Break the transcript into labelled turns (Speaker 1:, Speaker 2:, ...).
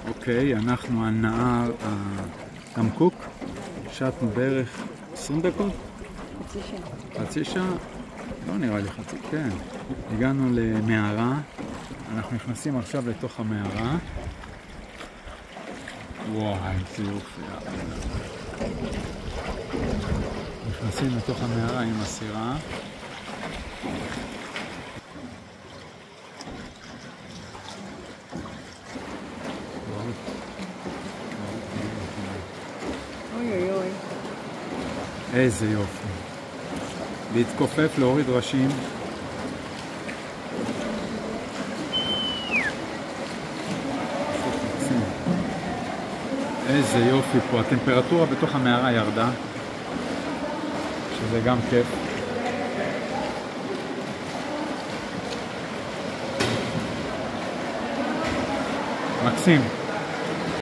Speaker 1: אוקיי, אנחנו על נהר תמקוק, שטנו בערך 20 דקות?
Speaker 2: חצי שעה.
Speaker 1: חצי שעה? לא נראה לי חצי, כן. הגענו למערה, אנחנו נכנסים עכשיו לתוך המערה. וואי, זה יופי. נכנסים לתוך המערה עם הסירה.
Speaker 2: אוי אוי אוי.
Speaker 1: איזה יופי. להתכופף, להוריד ראשים. איזה יופי פה. הטמפרטורה בתוך המערה ירדה, שזה גם כיף. מקסים.